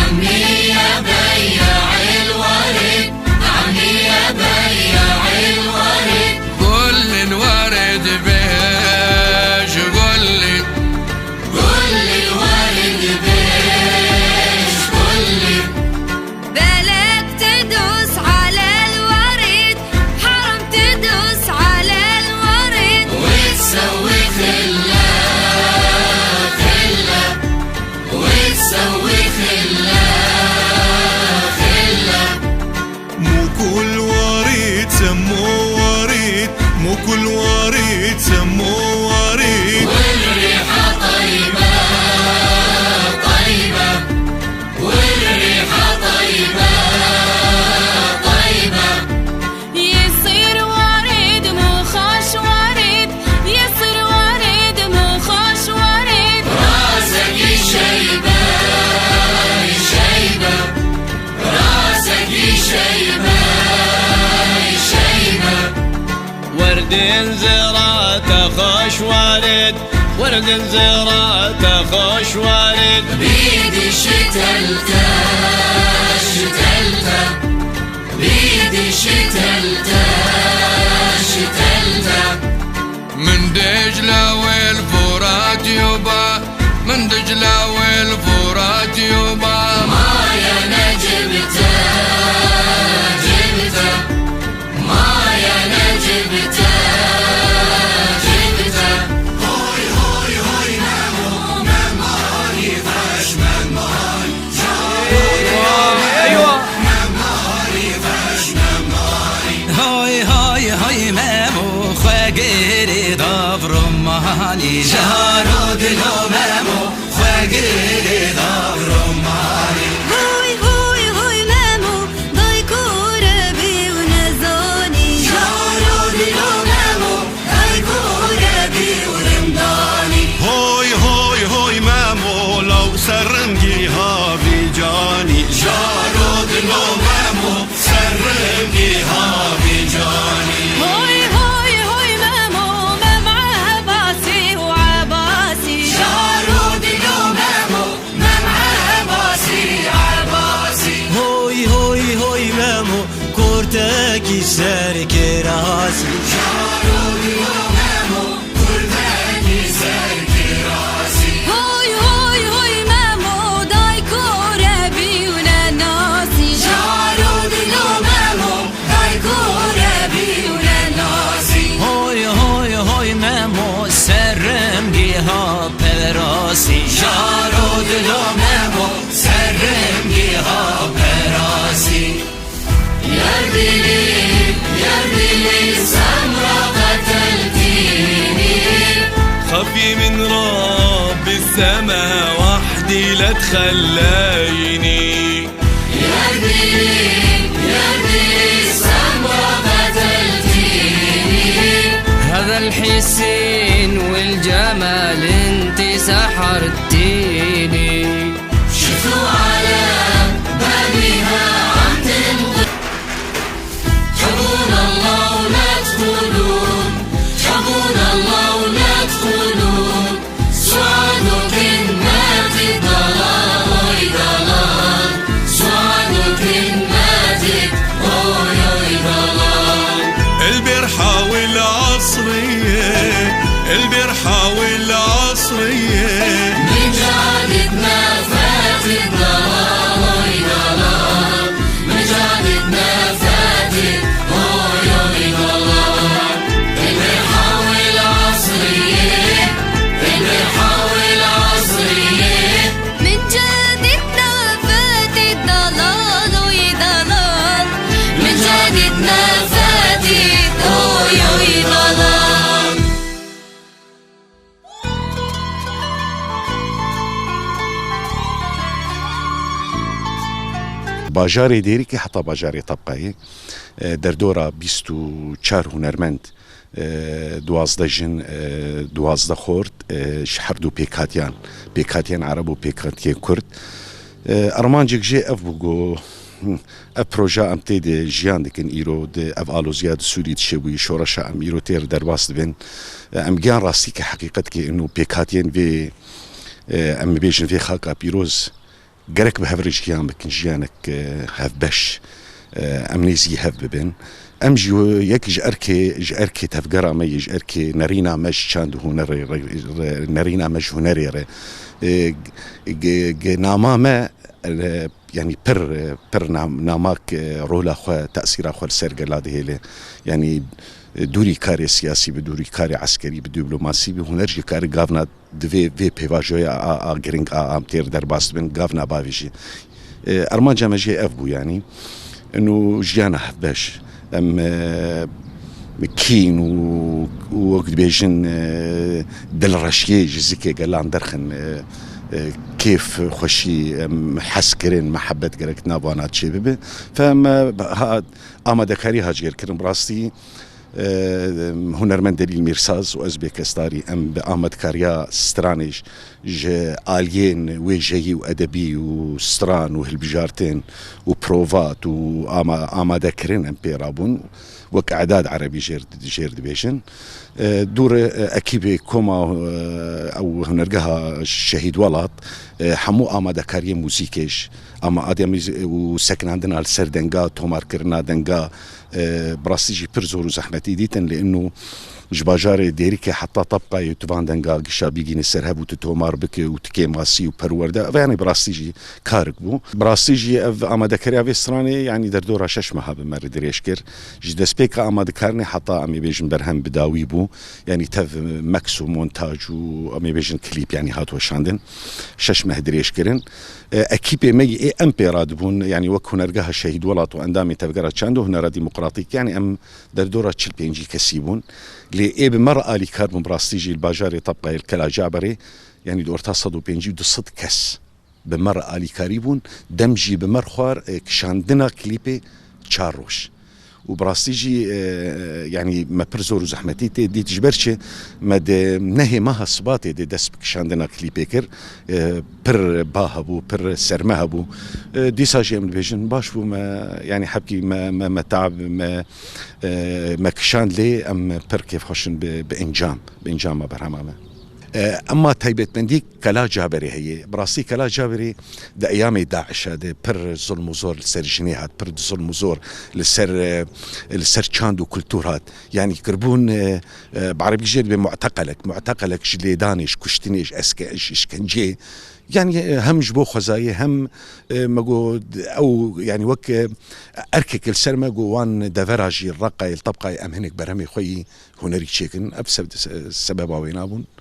عمي يا بياع الورد، عمي يا بياع الورد، قول لي الورد بيش، قول لي الورد بيش، قول لي بالك تدوس على الورد، حرام تدوس على الورد، وتسوي خلة وتسوي خلة مو كل وريد سموه وريد، مو كل وريد سموه وريد، والريحة طيبة طيبة، والريحة طيبة طيبة، يصير ورد مو خوش ورد، يصير ورد مو خوش ورد، راسك شيبة شيبة، راسك شيبة شيبة، ورد زراعته خوش ورد، ورد زراعته خوش ورد، بيدي شتلته شتلته، بيدي شتلته شتلته، من دجلة والفرات يوبا، من دجلة والفرات يوبا، ما يا نجبته جبته، ما يا نجبته جبته، هوي هوي هوي مامو ماماري فاش ماماري ايوه ماماري فاش ماماري، هاي هاي هاي مامو خواگیری داورم مالی جارو دلو مامو خواگیری داورم مالی هوي هوي هوي مامو ضاي كوربي ونزوني، جارو دلو مامو هاي كوربي ورمضاني، هوي هوي هوي مامو لو سرنجيها بجاني، جارو دلو مامو سرنجيها بجاني، هوي هوي هوي مامو ما معها باسي وعباسي، جارو دلو مامو ما معاه باسي عباسي، هوي هوي هوي مامو كورتاكي سارك راسي، جارو دلو مامو كرداكي سرك راسي، هوي هوي هوي مامو ضاي كوربي وناناسي، جارو دلو مامو هاي كوربي وناناسي، هوي هوي هوي مامو سرنگیها پراسی جارو دلو مامو سرنگيها براسي، يربلي سمرة قتلتيني، خفي من رب السما وحدي لا تخليني، يربلي سمرة قتلتيني، هذا الحسين والجمال انت سحرتيني شفتوا على بابها عم تنطق، حبونا الله ولا تقولون، حبونا الله ولا تقولون، سعادك مات الضلال وي ضلال، سعادك مات وي ضلال، البرحة والعصرية، البرحة والعصرية، من جادتنا فات الضلال وي ضلال، من جادتنا فات وي ضلال، البرحة والعصرية، البرحة والعصرية، من جدتنا فات الضلال ويضلال، من جادتنا فات وي ضلال. باجاری دیری که حتی باجاری طبقه در دوره 24 هنرمند 12 جن 12 خورد شحردو پیکاتیان عرب و پیکاتیان کرد ارمانجک جی اف بگو اف پروژه ام تید جیان دکن ایرو د اف آلوزیاد سوریت شوی شورش ام ایرو تیر در باست بین ام گیان راستی که حقیقت که انو پیکاتیان و ام بیشن في خاقا بيروز جرك بهفرج جيان بكن جيانك هف بش امنيزي هف ببن امجو يك جاركي تفقرا مي جاركي نرينا مش شاند هنر نرينا مش هنري ناما ما يعني بر ناماك رولا خو تأثير خو السرقة هذه يعني دوري كاري سياسي بدوري كاري عسكري بدبلوماسي بهنرجي كاري غافنا دفي بيفاجويا جرينج امتير درباست بن غافنا بافيجي ارمان جامجي افبو يعني انه جيانا باش ام كين ووقت بيجن دل رشيج زكي قال عن درخن كيف خوشي حسكرين محبة قرقت نابوانات شبابه فما آماده كاري هاجير كرم براستي هنرمند دليل ميرساز وأزبكستاري أم بآمد كاريا سترانيش آليين ويجي وأدبي وستران وهالبجارتين وبروفات وآماده كرين أم بيرابون وك أعداد عربي جير دبيشن دور أكيب كوما أو هنرجها شهيد ولط حمو آماده كاريا موسيقيش أما آدم وسكن عندنا السردنجا تومار كرنا دنجا براستيجي برزور وزحمتي ديتن لأنه جباجار ديريكي حتى طبقة يتوان دنجا قشا بيجين السرهب وتتومار بك وتكي ماسي وبرورده يعني براستيجي كاركبو براستيجي آماده كاريا في استراني يعني دردورا ششمها بمر دريشكر جدس بيكا آماده كارني حتى أمي بيجن برهم بداويبو يعني تف مكس ومونتاج وأمي بيجن كليب يعني هاتو شاندن ششمه دريشكرن أكيد مي أم بيرادبون يعني وكو نرجها شهيد ولط وأندامي تفقرت شاندو هنا ديمقراطيك يعني أم دردورة تشل بينجي كسيبون لإيه بمرأة لكاربون براستيجي الباجاري طبقة الكلا جابري يعني دور تصدو بينجي دو صد كس بمرأة لكاريبون دمجي بمرخوار كشاندنا كليبي تشاروش وبراستيجي يعني ما برزور زحمتي دي تجبرش ما نهي ما صباتي دي دسبك شاندنا كليبيكر بر باهبو بر سرمهبو دي ساجي من بيجن باشو ما يعني حبكي ما تعب ما كشان لي ام بر كيف خوشن بانجام ما برهمامه اما تايبت من دي كلا جابري هي براسي كلا جابري دا ايام داعش هذا بر ظلم وزور لسر جنيهات بر ظلم وزور لسر تشاندو كولتورات يعني كربون بعربي جيد بمعتقلك جلي دانش كشتنيش اشكنجي يعني هم جبو خزاي هم مجود او يعني وك اركك السرمه جوان دافراجي الرقه الطبقه امهنك برمي خوي هنري تشيكن ابسبب السبب وينابون